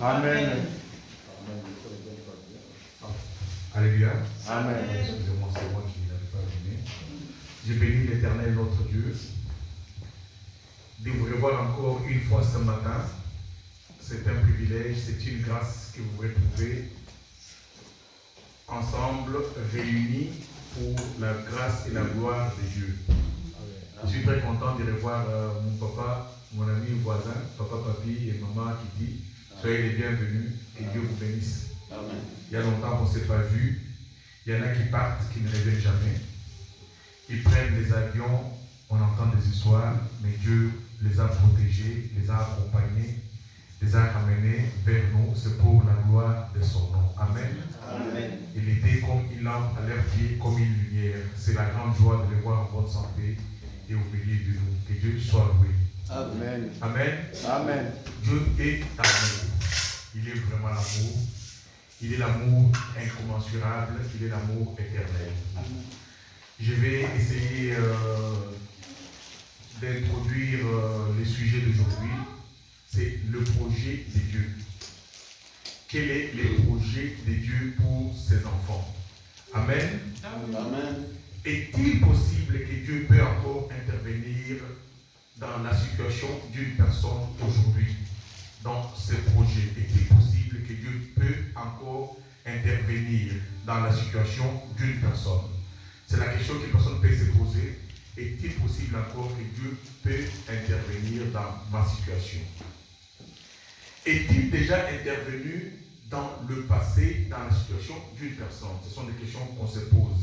Amen. Alléluia. Amen. Excusez-moi, c'est moi qui n'avais pas donné. Je bénis l'Éternel, notre Dieu, de vous revoir encore une fois ce matin. C'est un privilège, c'est une grâce que vous retrouvez ensemble, réunis pour la grâce et la gloire de Dieu. Je suis très content de revoir mon papa, mon ami voisin, papa, papi et maman qui dit soyez les bienvenus, que Dieu vous bénisse. Amen. Il y a longtemps qu'on ne s'est pas vu. Il y en a qui partent, qui ne reviennent jamais. Ils prennent des avions, on entend des histoires, mais Dieu les a protégés, les a accompagnés, les a ramenés vers nous. C'est pour la gloire de son nom. Amen. Amen. Il était comme une lampe à leurs pieds, comme une lumière. C'est la grande joie de les voir en bonne santé et au milieu de nous. Que Dieu soit loué. Amen. Amen. Amen. Dieu est amour. Il est vraiment l'amour. Il est l'amour incommensurable. Il est l'amour éternel. Je vais essayer d'introduire le sujet d'aujourd'hui. C'est le projet de Dieu. Quel est le projet de Dieu pour ses enfants? Amen. Amen. Est-il possible que Dieu peut encore intervenir dans la situation d'une personne aujourd'hui? Dans ce projet, est-il possible que Dieu peut encore intervenir dans la situation d'une personne? C'est la question que personne peut se poser. Est-il possible encore que Dieu peut intervenir dans ma situation? Est-il déjà intervenu dans le passé, dans la situation d'une personne? Ce sont des questions qu'on se pose.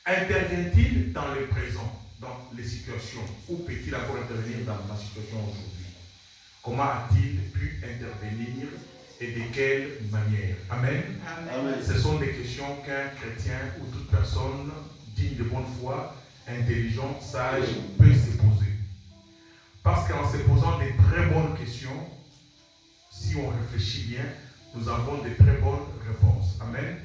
Intervient-il dans le présent, dans les situations? Ou peut-il encore intervenir dans ma situation aujourd'hui? Comment a-t-il pu intervenir et de quelle manière? Amen. Amen. Ce sont des questions qu'un chrétien ou toute personne digne de bonne foi, intelligent, sage peut se poser. Parce qu'en se posant des très bonnes questions, si on réfléchit bien, nous avons des très bonnes réponses. Amen.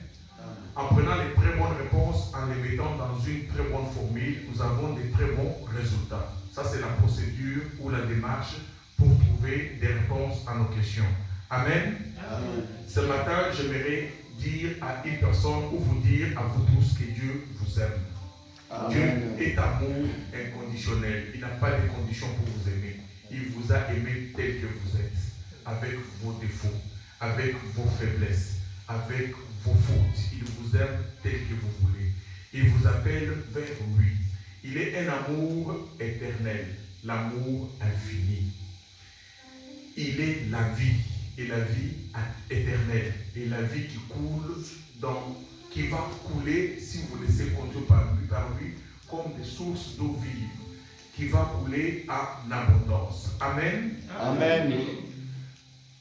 En prenant les très bonnes réponses, en les mettant dans une très bonne formule, nous avons des très bons résultats. Ça, c'est la procédure ou la démarche pour trouver des réponses à nos questions. Amen. Amen. Ce matin, j'aimerais dire à une personne ou vous dire à vous tous que Dieu vous aime. Amen. Dieu est amour inconditionnel. Il n'a pas de conditions pour vous aimer. Il vous a aimé tel que vous êtes, avec vos défauts, avec vos faiblesses, avec vos fautes. Il vous aime tel que vous voulez. Il vous appelle vers lui. Il est un amour éternel, l'amour infini. Il est la vie, et la vie éternelle, et la vie qui coule, qui va couler si vous laissez conduire par lui, comme des sources d'eau vive, qui va couler en abondance. Amen. Amen.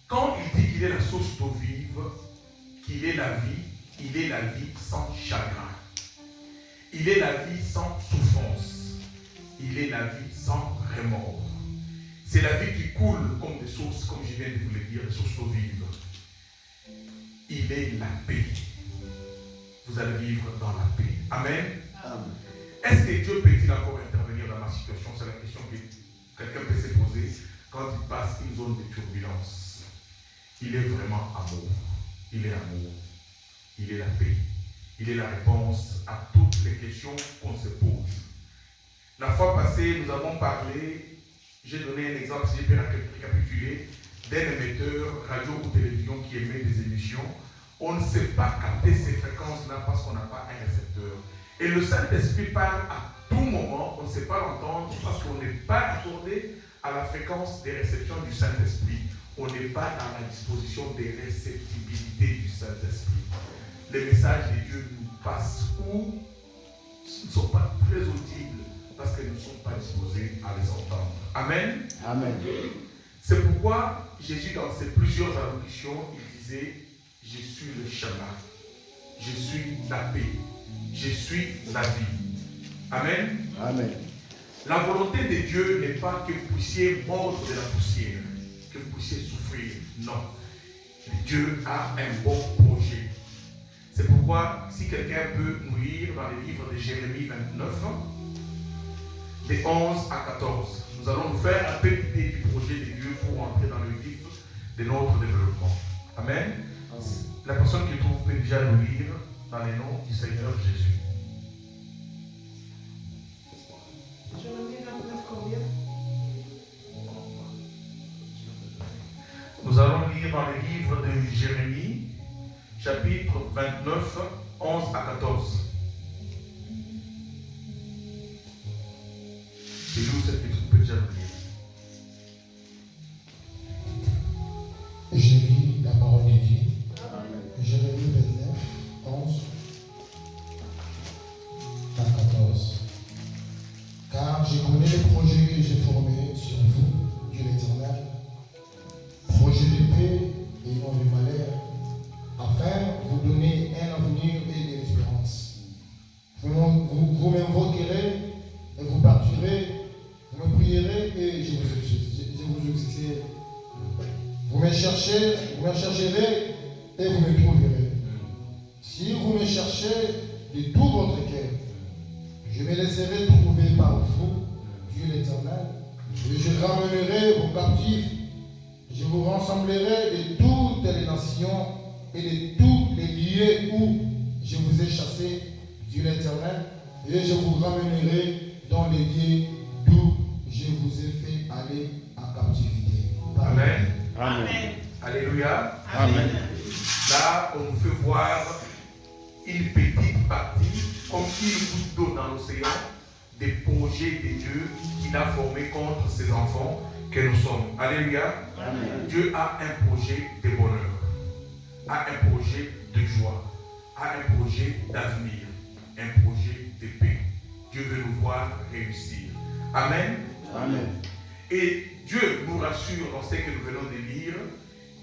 Quand il dit qu'il est la source d'eau vive, qu'il est la vie, il est la vie sans chagrin. Il est la vie sans souffrance. Il est la vie sans remords. C'est la vie qui coule comme des sources, comme je viens de vous le dire, des sources d'eau vive. Il est la paix. Vous allez vivre dans la paix. Amen. Amen. Est-ce que Dieu peut-il encore intervenir dans ma situation? C'est la question que quelqu'un peut se poser quand il passe une zone de turbulence. Il est vraiment amour. Il est amour. Il est la paix. Il est la réponse à toutes les questions qu'on se pose. La fois passée, nous avons parlé, j'ai donné un exemple, si je peux récapituler, d'un émetteur radio ou télévision qui émet des émissions. On ne sait pas capter ces fréquences-là parce qu'on n'a pas un récepteur. Et le Saint-Esprit parle à tout moment, on ne sait pas l'entendre parce qu'on n'est pas accordé à la fréquence des réceptions du Saint-Esprit. On n'est pas dans la disposition des réceptibilités du Saint-Esprit. Les messages de Dieu nous passent où ils ne sont pas très audibles parce que nous ne sommes pas disposés à les entendre. Amen. Amen. C'est pourquoi Jésus, dans ses plusieurs allocutions, il disait: je suis le chemin, je suis la paix, je suis la vie. Amen. Amen. La volonté de Dieu n'est pas que vous puissiez mordre de la poussière, que vous puissiez souffrir. Non. Dieu a un bon projet. C'est pourquoi, si quelqu'un peut nous lire dans le livre de Jérémie 29, de 11 à 14, nous allons nous faire un peu l'idée du projet de Dieu pour entrer dans le vif de notre développement. Amen. La personne qui trouve peut déjà le lire dans les noms du Seigneur Jésus. Jérémie 29 combien? Nous allons lire dans le livre de Jérémie, chapitre 29, 11 à 14. C'est nous cette petite peut déjà le lire. Je lis la parole de Dieu. Jérémie 29, 11 à 14. Car je connais les projets que j'ai formés sur vous, Dieu l'Éternel, projets de paix et non de malheur, afin de vous donner un avenir et de l'espérance. Vous m'invoquerez et vous partirez, vous me prierez et je vous exaucerai. Vous me chercherez et vous me trouverez. Si vous me cherchez de tout votre cœur, je me laisserai trouver par vous, Dieu l'Éternel, et je ramènerai vos captifs. Je vous rassemblerai de toutes les nations et de tous les lieux où je vous ai chassés, Dieu l'Éternel, et je vous ramènerai dans les lieux d'où je vous ai fait aller en captivité. Amen. Amen. Alléluia. Amen. Là, on nous fait voir une petite partie, comme une goutte d'eau dans l'océan, des projets de Dieu qu'il a formés contre ses enfants que nous sommes. Alléluia. Amen. Dieu a un projet de bonheur, a un projet de joie, a un projet d'avenir, un projet de paix. Dieu veut nous voir réussir. Amen. Amen. Et Dieu nous rassure dans ce que nous venons de lire,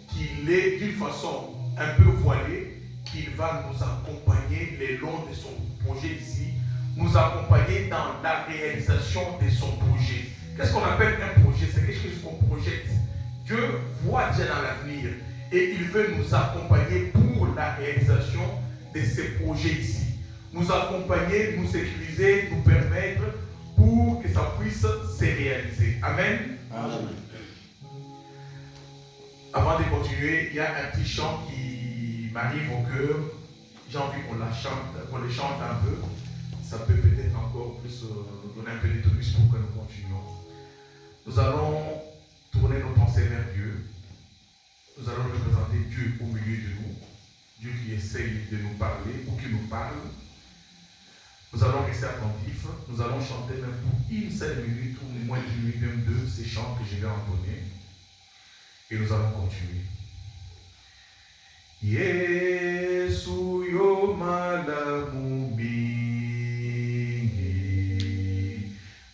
qu'il est d'une façon un peu voilée, qu'il va nous accompagner le long de son projet ici, nous accompagner dans la réalisation de son projet. Qu'est-ce qu'on appelle un projet? C'est quelque chose qu'on projette. Dieu voit déjà dans l'avenir et il veut nous accompagner pour la réalisation de ces projets ici. Nous accompagner, nous sécuriser, nous permettre pour que ça puisse se réaliser. Amen. Amen. Avant de continuer, il y a un petit chant qui m'arrive au cœur. J'ai envie qu'on le chante un peu. Ça peut peut-être encore plus nous donner un peu de tonus pour que nous continuions. Nous allons tourner nos pensées vers Dieu. Nous allons représenter Dieu au milieu de nous. Dieu qui essaye de nous parler ou qui nous parle. Nous allons rester attentifs. Nous allons chanter même pour une seule minute ou moins d'une minute, même deux, ces chants que je vais entonner. Et nous allons continuer. Yesu yo malamu mingi,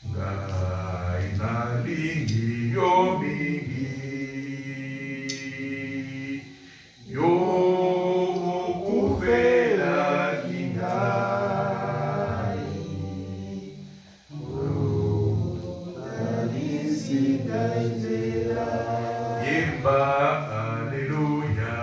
ngai nalingi yo mingi, yo kufela kingai, yemba alleluia.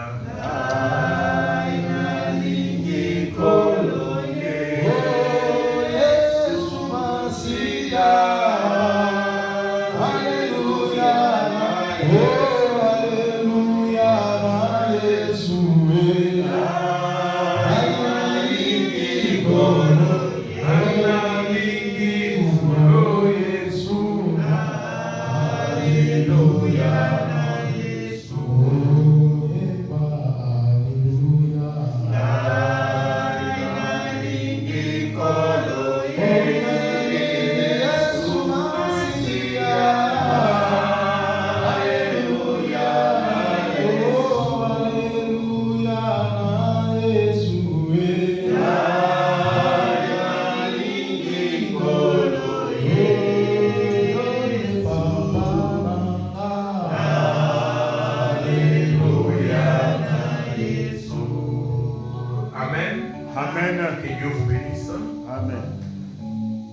Que Dieu vous bénisse. Amen.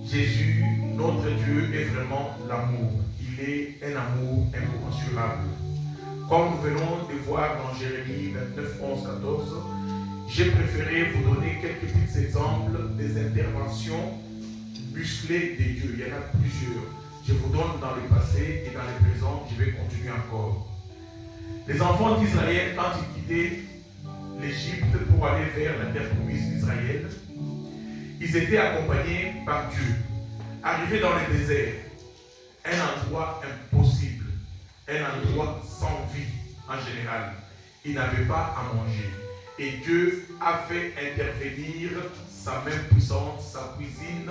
Jésus, notre Dieu, est vraiment l'amour. Il est un amour incommensurable. Comme nous venons de voir dans Jérémie 29, 11, 14, j'ai préféré vous donner quelques petits exemples des interventions musclées de Dieu. Il y en a plusieurs. Je vous donne dans le passé et dans le présent, je vais continuer encore. Les enfants d'Israël, quand ils quittaient l'Égypte pour aller vers la terre promise d'Israël, ils étaient accompagnés par Dieu. Arrivés dans le désert, un endroit impossible, un endroit sans vie en général. Ils n'avaient pas à manger. Et Dieu a fait intervenir sa main puissante, sa cuisine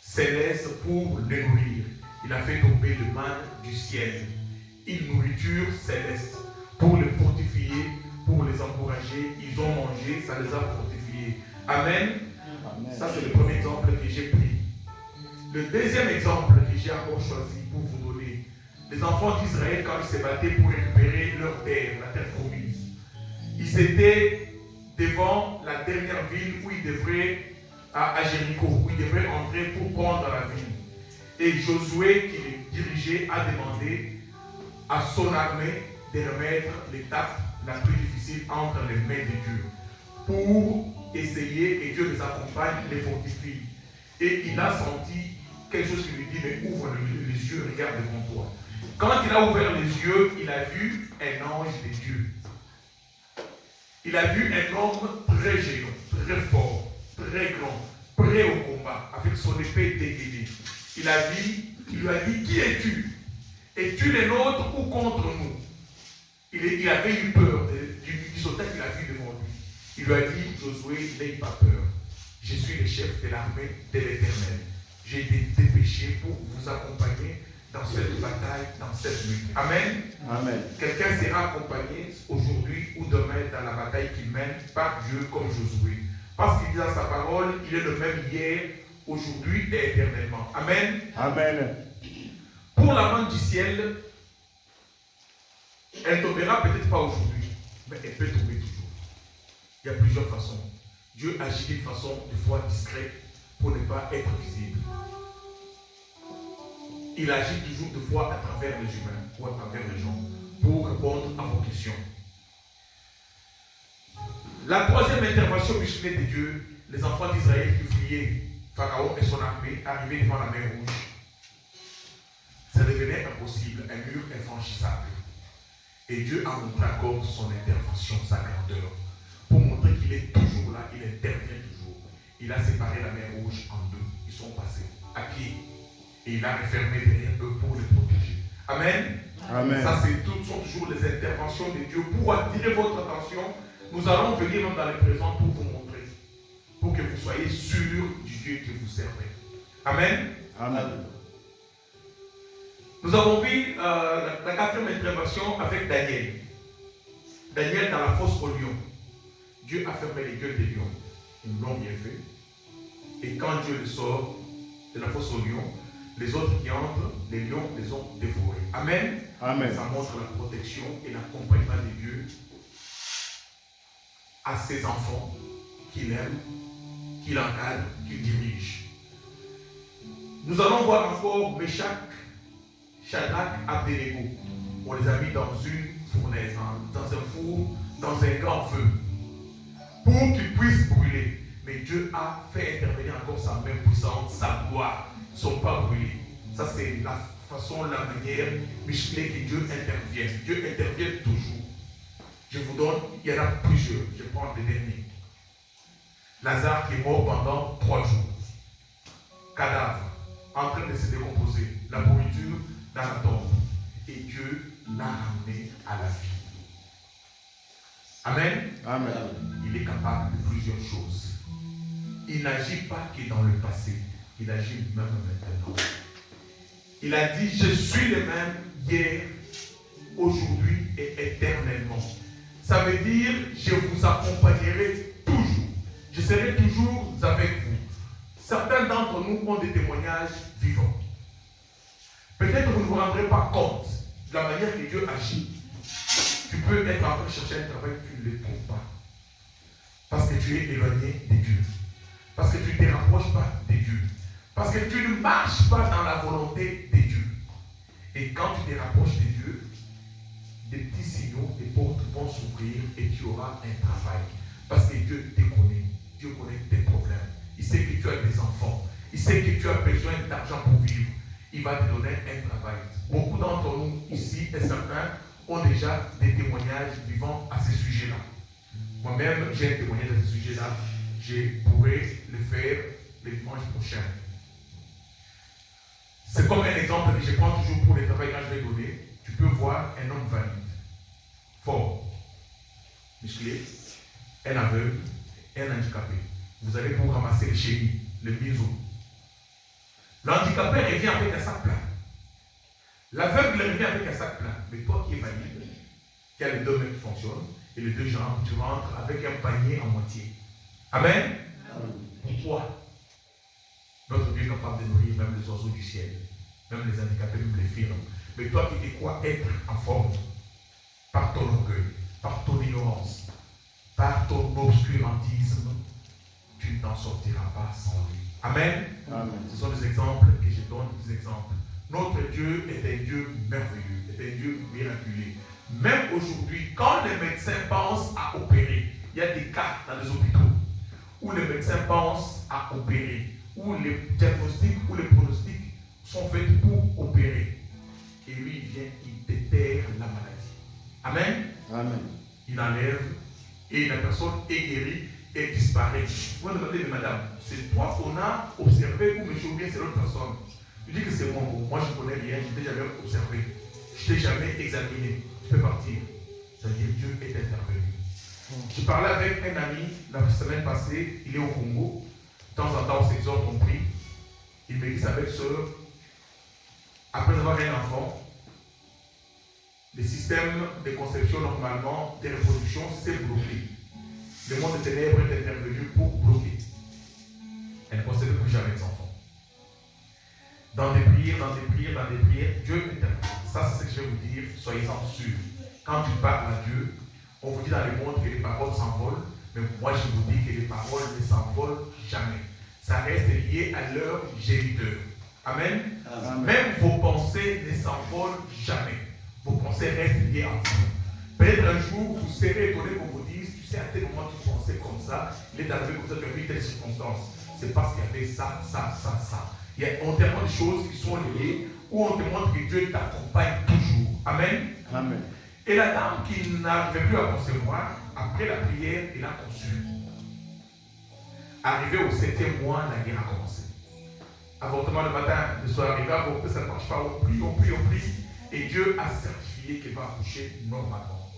céleste pour les nourrir. Il a fait tomber le manne du ciel, une nourriture céleste pour les fortifier, pour les encourager. Ils ont mangé, ça les a fortifiés. Amen. Amen. Ça, c'est le premier exemple que j'ai pris. Le deuxième exemple que j'ai encore choisi pour vous donner, les enfants d'Israël, quand ils se battaient pour récupérer leur terre, la terre promise, ils étaient devant la dernière ville où ils devraient, à Jéricho, où ils devraient entrer pour prendre la ville. Et Josué, qui les dirigeait, a demandé à son armée de remettre l'étape la plus difficile entre les mains de Dieu pour essayer, et Dieu les accompagne, les fortifie. Et il a senti quelque chose qui lui dit, mais ouvre les yeux, regarde devant toi. Quand il a ouvert les yeux, il a vu un ange de Dieu. Il a vu un homme très géant, très fort, très grand, prêt au combat, avec son épée dégainée. Il lui a dit, qui es-tu? Es-tu les nôtres ou contre nous? Il avait eu peur du soldat qu'il a vu devant lui. Il lui a dit, Josué, n'aie pas peur. Je suis le chef de l'armée de l'Éternel. J'ai été dépêché pour vous accompagner dans cette bataille, dans cette lutte. Amen. Amen. Quelqu'un sera accompagné aujourd'hui ou demain dans la bataille qu'il mène par Dieu comme Josué. Parce qu'il dit dans sa parole, il est le même hier, aujourd'hui et éternellement. Amen. Amen. Pour la main du ciel, elle ne tombera peut-être pas aujourd'hui, mais elle peut tomber toujours. Il y a plusieurs façons. Dieu agit d'une façon des fois discrète pour ne pas être visible. Il agit toujours des fois à travers les humains ou à travers les gens pour répondre à vos questions. La troisième intervention musclée de Dieu, les enfants d'Israël qui fuyaient Pharaon et son armée arrivaient devant la mer Rouge. Ça devenait impossible, un mur infranchissable. Et Dieu a montré encore son intervention, sa grandeur, pour montrer qu'il est toujours là, il intervient toujours. Il a séparé la mer Rouge en deux. Ils sont passés à pied. Et il a refermé derrière eux pour les protéger. Amen. Amen. Ça, sont toujours les interventions de Dieu pour attirer votre attention. Nous allons venir dans le présent pour vous montrer, pour que vous soyez sûrs du Dieu que vous servez. Amen. Amen. Nous avons vu la quatrième intervention avec Daniel. Daniel dans la fosse au lion. Dieu a fermé les gueules des lions. Ils l'ont bien fait. Et quand Dieu le sort de la fosse au lion, les autres qui entrent, les lions les ont dévorés. Amen. Amen. Ça montre la protection et l'accompagnement de Dieu à ses enfants qu'il aime, qu'il encadre, qu'il dirige. Nous allons voir encore Meshach, Shadrach, Abednego. On les a mis dans une fournaise, dans un four, dans un grand feu, pour qu'ils puissent brûler. Mais Dieu a fait intervenir encore sa main puissante, sa gloire. Ils ne sont pas brûlés. Ça, c'est la façon, la manière musclée que Dieu intervient. Dieu intervient toujours. Je vous donne, il y en a plusieurs. Je prends les derniers. Lazare qui est mort pendant 3 jours. Cadavre, en train de se décomposer. La pourriture dans la tombe. Et Dieu l'a ramené à la vie. Amen. Amen. Il est capable de plusieurs choses. Il n'agit pas que dans le passé. Il agit même maintenant. Il a dit, je suis le même hier, aujourd'hui et éternellement. Ça veut dire, je vous accompagnerai toujours. Je serai toujours avec vous. Certains d'entre nous ont des témoignages vivants. Peut-être que vous ne vous rendrez pas compte de la manière que Dieu agit. Tu peux être en train de chercher un travail, tu ne le trouves pas. Parce que tu es éloigné de Dieu. Parce que tu ne te rapproches pas de Dieu. Parce que tu ne marches pas dans la volonté de Dieu. Et quand tu te rapproches de Dieu, des petits signaux, des portes vont s'ouvrir et tu auras un travail. Parce que Dieu te connaît. Dieu connaît tes problèmes. Il sait que tu as des enfants. Il sait que tu as besoin d'argent pour vivre. Il va te donner un travail. Beaucoup d'entre nous ici et certains ont déjà des témoignages vivants à ce sujet-là. Moi-même, j'ai un témoignage à ce sujet-là. Je pourrais le faire le dimanche prochain. C'est comme un exemple que je prends toujours pour les travail quand je vais donner. Tu peux voir un homme valide, fort, musclé, un aveugle, un handicapé. Vous allez pour ramasser les chéris, les biseaux. L'handicapé revient avec un sac plein. L'aveugle revient avec un sac plein. Mais toi qui es valide, qui a les deux mains qui fonctionnent, et les deux jambes, tu rentres avec un panier en moitié. Amen. Pourquoi? Notre Dieu est capable de nourrir même les oiseaux du ciel, même les handicapés, même les firmes. Mais toi qui te crois être en forme, par ton orgueil, par ton ignorance, par ton obscurantisme, tu ne t'en sortiras pas sans lui. Amen. Amen. Ce sont des exemples que je donne, des exemples. Notre Dieu est un Dieu merveilleux, est un Dieu miraculeux. Même aujourd'hui, quand les médecins pensent à opérer, il y a des cas dans les hôpitaux où les médecins pensent à opérer, où les diagnostics ou les pronostics sont faits pour opérer. Et lui, il vient, il déterre la maladie. Amen. Amen. Il enlève et la personne est guérie et disparaît. Vous me demandez, mais madame, c'est toi qu'on a observé ou monsieur ou bien c'est l'autre personne? Je dis que c'est moi. Moi, je ne connais rien, je ne t'ai jamais observé. Je ne t'ai jamais examiné. Tu peux partir. Ça veut dire que Dieu est intervenu. Je parlais avec un ami la semaine passée, il est au Congo. De temps en temps, on s'exhorte, on prie. Il me dit, sa belle-sœur, après avoir un enfant, le système de conception, normalement, de reproduction, s'est bloqué. Le monde des ténèbres est intervenu pour bloquer. Elle ne concevait plus jamais des enfants. Dans des prières, Dieu intervient. Ça, c'est ce que je vais vous dire, soyez-en sûrs. Quand tu parles à Dieu, on vous dit dans le monde que les paroles s'envolent, mais moi je vous dis que les paroles ne s'envolent jamais. Ça reste lié à leur géniteur. Amen. Amen. Même vos pensées ne s'envolent jamais. Vos pensées restent liées à vous. Peut-être un jour, vous serez étonné qu'on vous dise, tu sais, à tel moment tu pensais comme ça, il est arrivé comme ça, tu as vu telle circonstance. C'est parce qu'il y avait ça. Il y a tellement de choses qui sont liées où on te montre que Dieu t'accompagne toujours. Amen. Amen. Et la dame qui n'arrivait plus à concevoir, après la prière, elle a conçu. Arrivé au 7e mois, la guerre a commencé. Avortement le matin, le soir arrivé, avorter, ça ne marche pas, on prie. Et Dieu a certifié qu'elle va accoucher normalement.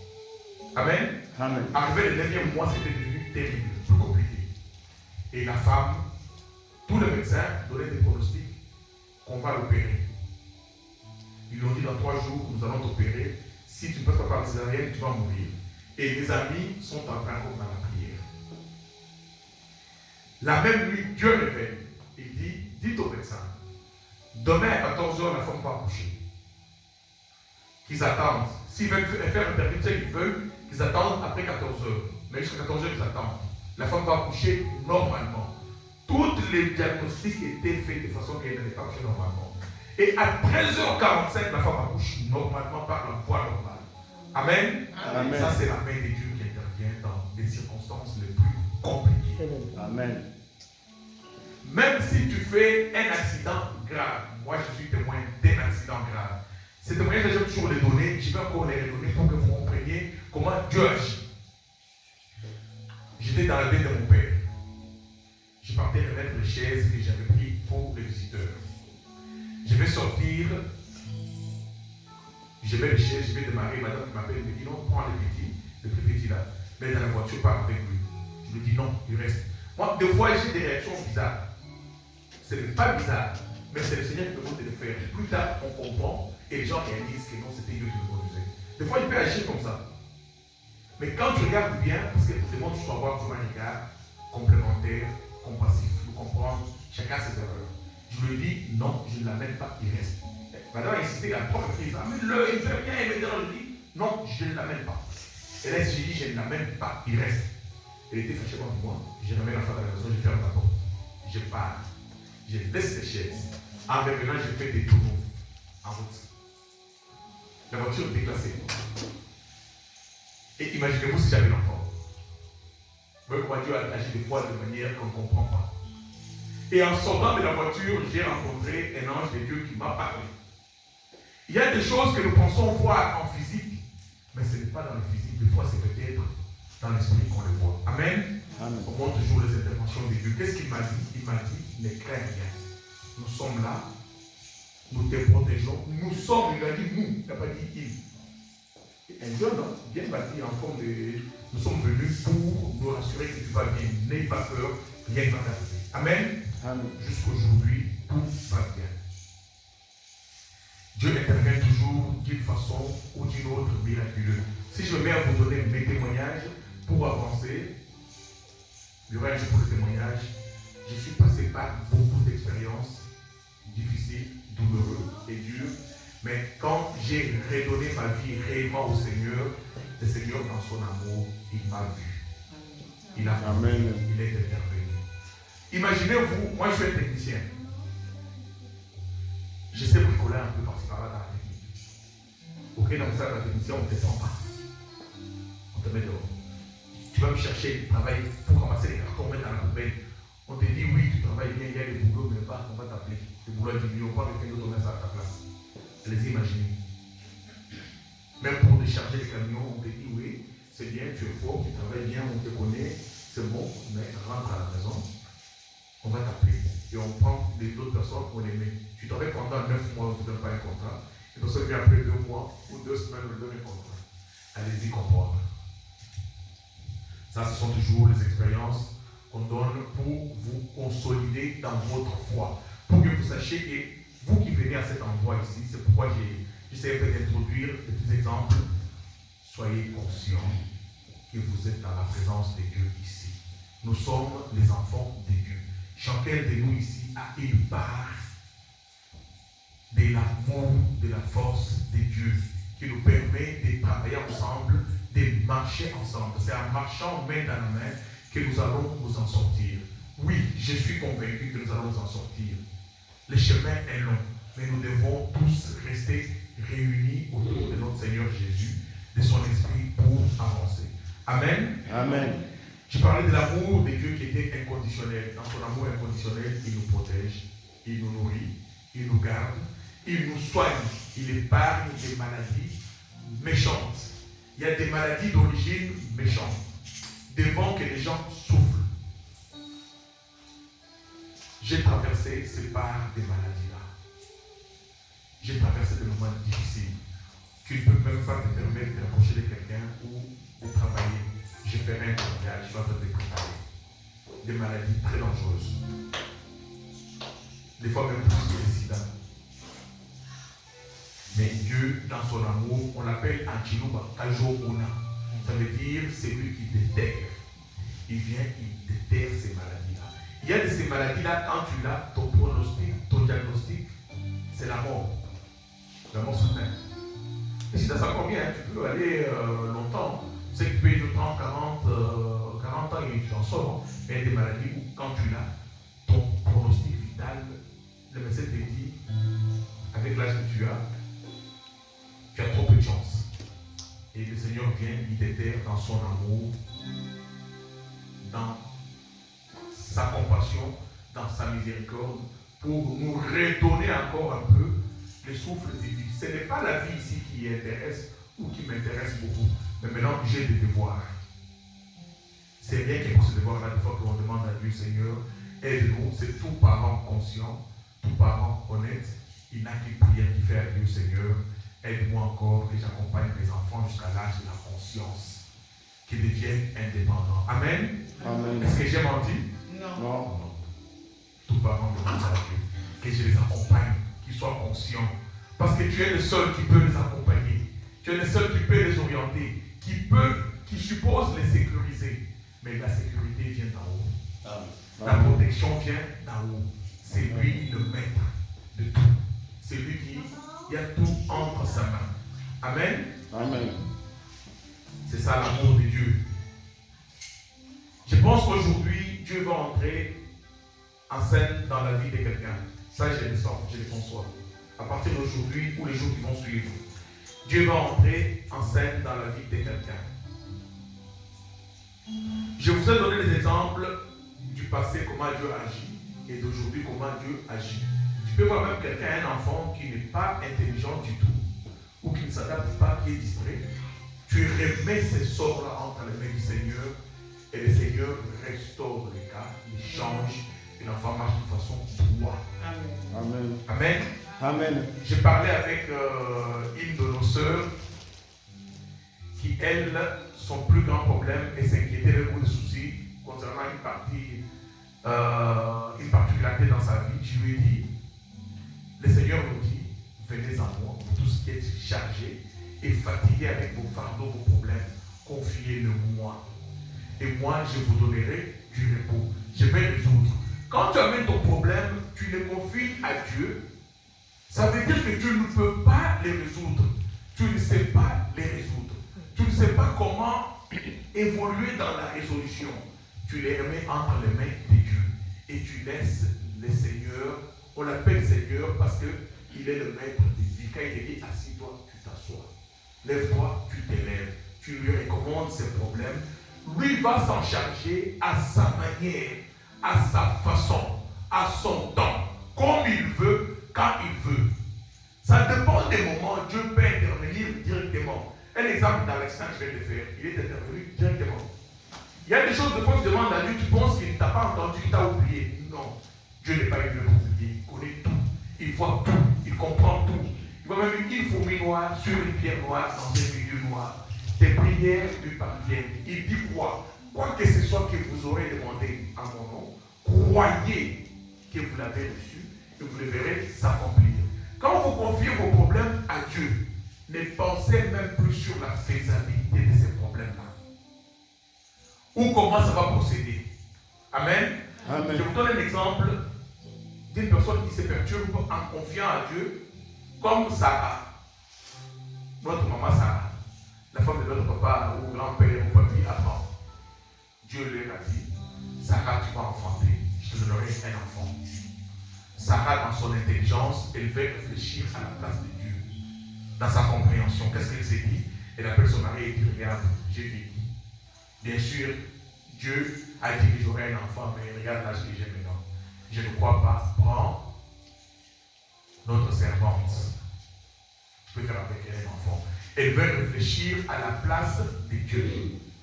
Amen. Amen. Arrivé le 9e mois, c'était devenu terrible, plus compliqué. Et la femme, tous les médecins donnaient des pronostics qu'on va l'opérer. Ils lui ont dit dans 3 jours, nous allons t'opérer. Si tu ne passes pas par césarienne, tu vas mourir. Et les amis sont en train comme dans la prière. La même nuit, Dieu révèle. Il dit, dites au médecin, demain à 14h, la femme va accoucher. Qu'ils attendent. S'ils veulent faire intervention, ils veulent qu'ils attendent après 14h. Mais jusqu'à 14h, ils attendent. La femme va accoucher normalement. Tous les diagnostics étaient faits de façon qu'elle n'allait pas accoucher normalement. Et à 13h45, la femme accouche normalement par la voie normale. Amen. Amen. Ça, c'est la main de Dieu qui intervient dans les circonstances les plus compliquées. Amen. Même si tu fais un accident grave, moi je suis témoin d'un accident grave. Ces témoignages, je vais toujours les donner, je vais encore les redonner pour que vous compreniez comment Dieu agit. J'étais dans le bain de mon père. Je partais remettre les chaises que j'avais prises pour les visiteurs. Je vais sortir, je vais les chaises, je vais démarrer. Madame qui m'appelle me dit non, prends le plus petit là, mets dans la voiture, pars avec lui. Je lui dis non, il reste. Moi, des fois, j'ai des réactions bizarres. Ce n'est pas bizarre, mais c'est le Seigneur qui me demande de le faire. Plus tard, on comprend et les gens réalisent que non, c'était Dieu qui me conduisait. Des fois, il peut agir comme ça. Mais quand tu regardes bien, parce que tout le monde doit avoir toujours un regard complémentaire, compassif, nous comprendre chacun ses erreurs. Je lui dis non, je ne l'amène pas, il reste. Madame a insisté à 3 reprises, amène-le, il fait rien, il me dit, je dis non, je ne l'amène pas. Et là, j'ai dit, je ne l'amène pas, il reste. Elle était fâchée contre moi, je remets la femme à la maison, je ferme la porte. Je pars, je laisse les chaises. En revenant, je fais des tours en route. La voiture est déclassée. Et imaginez-vous si j'avais l'enfant. Vous voyez comment Dieu a agi des fois de manière qu'on ne comprend pas. Et en sortant de la voiture, j'ai rencontré un ange de Dieu qui m'a parlé. Il y a des choses que nous pensons voir en physique mais ce n'est pas dans le physique. Des fois, c'est peut-être dans l'esprit qu'on le voit. Amen. Amen. On montre toujours les interventions de Dieu. Qu'est-ce qu'il m'a dit? Il m'a dit, ne crains rien. Nous sommes là, nous te protégeons. Nous sommes, il a dit nous, il n'a pas dit il. Un jeune, bien bâti en forme de... Nous sommes venus pour nous rassurer que tu vas bien. N'aie pas peur, rien ne va t'arriver. Amen. Amen. Jusqu'aujourd'hui, tout va bien. Dieu intervient toujours d'une façon ou d'une autre miraculeuse. Si je mets à vous donner mes témoignages pour avancer, il y aura un jour pour le témoignage. Je suis passé par beaucoup d'expériences difficiles, douloureuses et dures. Mais quand j'ai redonné ma vie réellement au Seigneur, le Seigneur dans son amour, il m'a vu. Il a Amen. Il est intervenu. Imaginez-vous, moi je suis un technicien. Je sais bricoler un peu par-ci par-là dans la technique. Ok, dans ça, la technicien, on ne te prend pas. On te met dehors. Tu vas me chercher du travail pour ramasser les cartons, mettre dans la poubelle. On te dit oui, tu travailles bien, il y a des boulots, mais pas, on va t'appeler. Le boulot est diminué, on va quelqu'un d'autre, on met ça à ta place. Allez-y, imaginez. Même pour décharger les camions, on te dit oui, c'est bien, tu es fort, tu travailles bien, on te connaît, c'est bon, mais rentre à la maison, on va t'appeler. Et on prend d'autres personnes, on les met. Tu travailles pendant 9 mois, on ne te donne pas un contrat. Et personne vient après 2 mois ou 2 semaines, on te donne un contrat. Allez-y comprendre. Ça, ce sont toujours les expériences qu'on donne pour vous consolider dans votre foi. Pour que vous sachiez que vous qui venez à cet endroit ici, c'est pourquoi j'essaie d'introduire des petits exemples. Soyez conscients que vous êtes dans la présence de Dieu ici. Nous sommes les enfants de Dieu. Chacun de nous ici a une part de l'amour, de la force de Dieu qui nous permet de travailler ensemble, de marcher ensemble. C'est en marchant main dans la main que nous allons nous en sortir. Oui, je suis convaincu que nous allons nous en sortir. Le chemin est long, mais nous devons tous rester réunis autour de notre Seigneur Jésus, de son esprit pour avancer. Amen. Amen. Je parlais de l'amour de Dieu qui était inconditionnel. Dans son amour inconditionnel, il nous protège, il nous nourrit, il nous garde, il nous soigne, il épargne des maladies méchantes. Il y a des maladies d'origine méchante, devant que les gens souffrent. J'ai traversé ces parts des maladies-là. J'ai traversé des moments difficiles qui ne peuvent même pas te permettre d'approcher de quelqu'un ou de travailler. Je ferai un travail, je vais te préparer. Des maladies très dangereuses. Des fois même plus que les sida. Mais Dieu, dans son amour, on l'appelle Antilouba, Kajomuna. Ça veut dire celui qui déterre. Il vient, il déterre ces maladies-là. Il y a de ces maladies-là, quand tu l'as, ton pronostic, ton diagnostic, c'est la mort. La mort soudaine. Et si tu as ça combien, tu peux aller longtemps. Tu sais que tu peux vivre 30, 40 ans et tu en sors. Mais il y a des maladies où, quand tu l'as, ton pronostic vital, le médecin te dit, avec l'âge que tu as trop peu de chance. Et le Seigneur vient, il déterre dans son amour, dans sa compassion, dans sa miséricorde, pour nous redonner encore un peu le souffle de vie. Ce n'est pas la vie ici qui intéresse ou qui m'intéresse beaucoup, mais maintenant j'ai des devoirs. C'est bien qu'il y ait pour ce devoir-là, des fois qu'on demande à Dieu, Seigneur, aide-nous. C'est tout parent conscient, tout parent honnête. Il n'a qu'une prière qui fait à Dieu, Seigneur, aide-moi encore que j'accompagne mes enfants jusqu'à l'âge de la conscience, qu'ils deviennent indépendants. Amen. Amen. Est-ce que j'ai menti? Non. Non. Tout parent demande à Dieu que je les accompagne, qu'ils soient conscients. Parce que tu es le seul qui peut les accompagner. Tu es le seul qui peut les orienter, qui suppose les sécuriser. Mais la sécurité vient d'en haut. Amen. La protection vient d'en haut. C'est lui le maître de tout. C'est lui qui a tout entre sa main. Amen. Amen. C'est ça l'amour de Dieu. Je pense qu'aujourd'hui, Dieu va entrer en scène dans la vie de quelqu'un. Ça, je le sens, je le conçois. À partir d'aujourd'hui ou les jours qui vont suivre, Dieu va entrer en scène dans la vie de quelqu'un. Je vous ai donné des exemples du passé, comment Dieu agit, et d'aujourd'hui, comment Dieu agit. Tu peux voir même quelqu'un, un enfant qui n'est pas intelligent du tout, ou qui ne s'adapte pas, qui est distrait. Tu tu remets ces sorts-là entre les mains du Seigneur et le Seigneur restaure les cas, il change et l'enfant marche de façon droite. Amen. Amen. Amen. J'ai parlé avec une de nos sœurs qui, elle, son plus grand problème est s'inquiéter avec beaucoup de soucis concernant une particularité dans sa vie. Je lui ai dit, le Seigneur nous dit, venez en moi, pour tout ce qui est chargé et fatigué avec vos fardeaux, vos problèmes, confiez-le moi. Et moi, je vous donnerai du repos. Je vais résoudre. Quand tu amènes ton problème, tu le confies à Dieu. Ça veut dire que Dieu ne peut pas les résoudre. Tu ne sais pas les résoudre. Tu ne sais pas comment évoluer dans la résolution. Tu les remets entre les mains de Dieu. Et tu laisses le Seigneur. On l'appelle Seigneur parce qu'il est le maître des vies. Quand il dit assis-toi, tu t'assois. Lève-toi, tu t'élèves. Tu lui recommandes ses problèmes. Lui va s'en charger à sa manière, à sa façon, à son temps, comme il veut, quand il veut. Ça dépend des moments. Dieu peut intervenir directement. Un exemple dans l'accident que je viens de faire, il est intervenu directement. Il y a des choses de fois tu demandes à Dieu, tu penses qu'il ne t'a pas entendu, qu'il t'a oublié. Non, Dieu n'est pas une pour oublier. Il connaît tout, il voit tout, il comprend tout. Il voit même une fourmi noire sur une pierre noire dans un milieu noir. Tes prières lui parviennent. Il dit quoi? Quoi que ce soit que vous aurez demandé en mon nom, croyez que vous l'avez reçu et vous le verrez s'accomplir. Quand vous confiez vos problèmes à Dieu, ne pensez même plus sur la faisabilité de ces problèmes-là. Ou comment ça va procéder. Amen. Amen. Je vous donne un exemple d'une personne qui se perturbe en confiant à Dieu, comme Sarah. Notre maman Sarah, la femme de notre papa ou grand-père ou papy avant. Dieu lui a dit, Sarah, tu vas enfanter, je te donnerai un enfant. Sarah, dans son intelligence, elle veut réfléchir à la place de Dieu. Dans sa compréhension, qu'est-ce qu'elle s'est dit? Elle appelle son mari et dit, regarde, j'ai vécu. Bien sûr, Dieu a dit que j'aurai un enfant, mais regarde l'âge que j'ai maintenant. Je ne crois pas. Prends notre servante. Je peux faire avec elle un enfant. Elle veut réfléchir à la place de Dieu.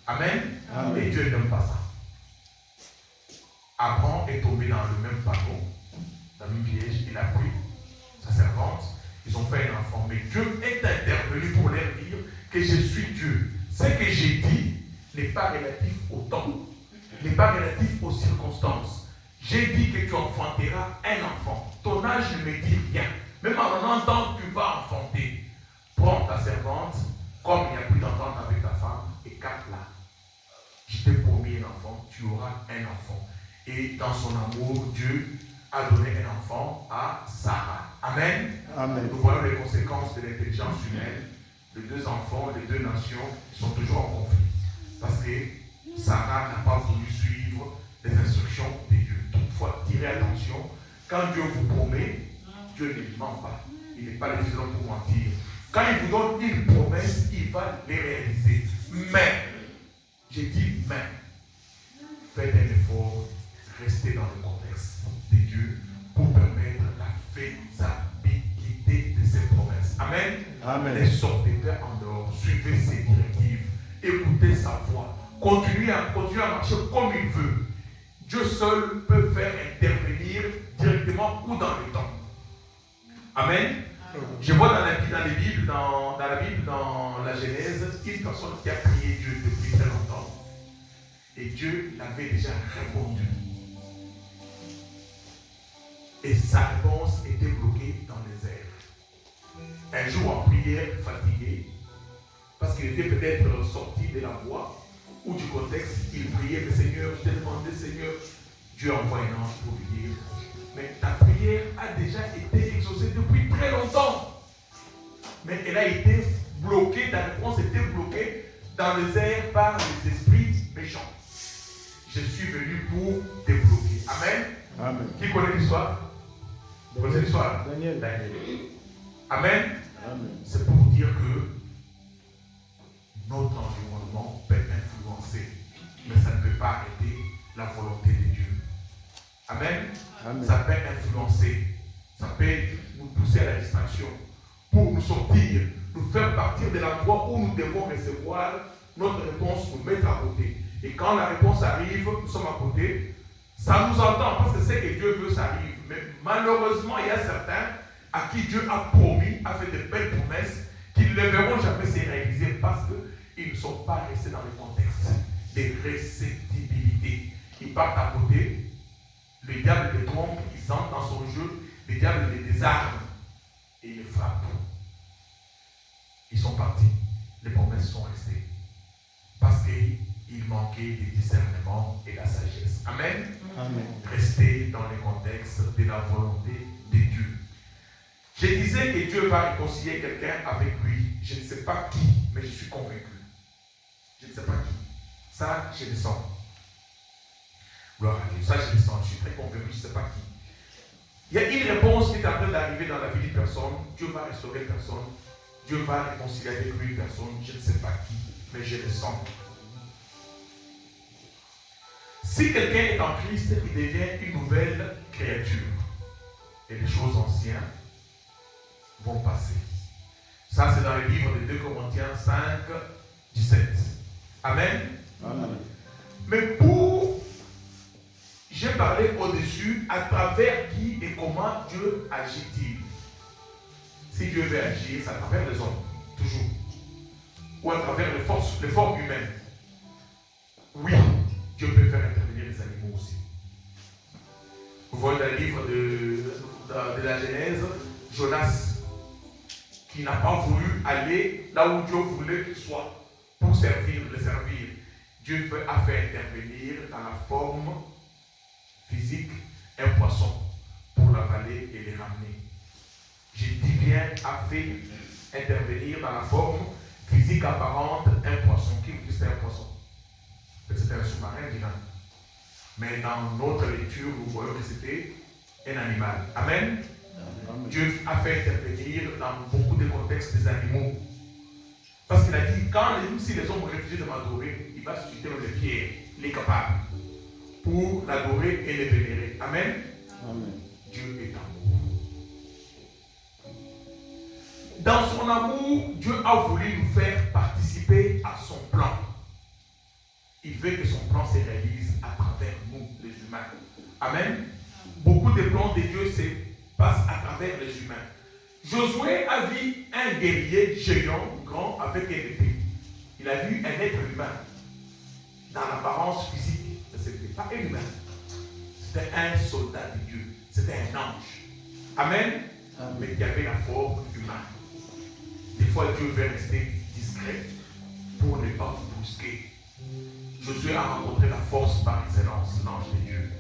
Amen. Amen. Et Dieu n'aime pas ça. Abraham est tombé dans le même panneau, dans le même piège. Il a pris sa servante. Ils ont fait un enfant. Mais Dieu est intervenu pour leur dire que je suis Dieu. Ce que j'ai dit n'est pas relatif au temps, n'est pas relatif aux circonstances. J'ai dit que tu enfanteras un enfant. Ton âge ne me dit rien. Même en 90 ans, tu vas enfanter. Prends ta servante, comme il n'y a plus d'entente avec ta femme, et garde-la. Je t'ai promis un enfant, tu auras un enfant. Et dans son amour, Dieu a donné un enfant à Sarah. Amen. Amen. Nous voyons les conséquences de l'intelligence humaine. Les deux enfants, les deux nations sont toujours en conflit. Parce que Sarah n'a pas voulu suivre les instructions de Dieu. Toutefois, tirez attention, quand Dieu vous promet, Dieu ne ment pas. Il n'est pas législateur pour mentir. Quand il vous donne une promesse, il va les réaliser. Mais, j'ai dit mais, faites un effort, restez dans le contexte de Dieu pour permettre la faisabilité de ses promesses. Amen. Amen. Ne sortez pas en dehors, suivez ses directives, écoutez sa voix, continuez à marcher comme il veut. Dieu seul peut faire intervenir directement ou dans le temps. Amen. Je vois dans la Bible, dans la Genèse, une personne qui a prié Dieu depuis très longtemps. Et Dieu l'avait déjà répondu. Et sa réponse était bloquée dans les airs. Un jour en prière, fatigué, parce qu'il était peut-être sorti de la voie ou du contexte, il priait, mais Seigneur, je t'ai demandé, Seigneur, Dieu envoie un ange pour lui dire, mais ta prière a déjà été exaucée depuis très longtemps. Mais elle a été bloquée, ta réponse était bloquée dans les airs par les esprits méchants. Je suis venu pour débloquer. Amen. Amen. Qui connaît l'histoire? Vous connaissez l'histoire? Daniel. Amen. Amen. C'est pour vous dire que notre environnement peut influencer, mais ça ne peut pas arrêter la volonté de Dieu. Amen. Amen. Ça peut influencer, ça peut nous pousser à la distraction pour nous sortir nous faire partir de l'endroit où nous devons recevoir notre réponse, nous mettre à côté. Et quand la réponse arrive, nous sommes à côté, ça nous entend parce que c'est que Dieu veut, ça arrive. Mais malheureusement, il y a certains à qui Dieu a promis, a fait de belles promesses, qui ne les verront jamais se réaliser parce qu'ils ne sont pas restés dans le contexte de réceptibilité. Ils partent à côté, le diable les trompe, ils entrent dans son jeu, le diable les désarme et ils les frappent. Ils sont partis, les promesses sont restées. Parce qu'il manquait du discernement et la sagesse. Amen. Amen. Restez dans le contexte de la volonté de Dieu. Je disais que Dieu va réconcilier quelqu'un avec lui. Je ne sais pas qui, mais je suis convaincu. Je ne sais pas qui. Ça, je le sens. Gloire à Dieu. Ça, je le sens. Je suis très convaincu. Je ne sais pas qui. Il y a une réponse qui est en train d'arriver dans la vie d'une personne. Dieu va restaurer une personne. Dieu va réconcilier avec lui une personne. Je ne sais pas qui, mais je le sens. Si quelqu'un est en Christ, il devient une nouvelle créature. Et les choses anciennes vont passer. Ça, c'est dans le livre de 2 Corinthiens 5, 17. Amen. Amen. Mais j'ai parlé au-dessus, à travers qui et comment Dieu agit-il. Si Dieu veut agir, c'est à travers les hommes, toujours. Ou à travers les formes humaines. Oui, Dieu peut faire intervenir les animaux aussi. Vous voyez dans le livre de la Genèse, Jonas, qui n'a pas voulu aller là où Dieu voulait qu'il soit pour le servir. Dieu a fait intervenir dans la forme physique un poisson pour l'avaler et le ramener. Je dis bien, a fait intervenir dans la forme physique apparente un poisson. Qui vous dit c'était un poisson? C'était un sous-marin, disons. Mais dans notre lecture, nous voyons que c'était un animal. Amen. Amen. Dieu a fait intervenir dans beaucoup de contextes des animaux. Parce qu'il a dit, même si les hommes refusent de m'adorer, il va susciter les pierres, les capables, pour l'adorer et les vénérer. Amen. Amen. Dieu est amour. Dans son amour, Dieu a voulu nous faire participer à son plan. Il veut que son plan se réalise à travers nous, les humains. Amen. Beaucoup de plans de Dieu se passent à travers les humains. Josué a vu un guerrier géant, grand, avec une épée. Il a vu un être humain. Dans l'apparence physique, ce n'était pas un humain. C'était un soldat de Dieu. C'était un ange. Amen. Amen. Mais qui avait la forme humaine. Des fois, Dieu veut rester discret pour ne pas vous brusquer. Josué a rencontré la force par excellence, l'ange de Dieu.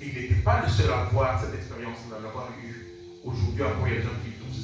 Et il n'était pas le seul à avoir cette expérience, à l'avoir eu. Aujourd'hui, encore, il y a des gens qui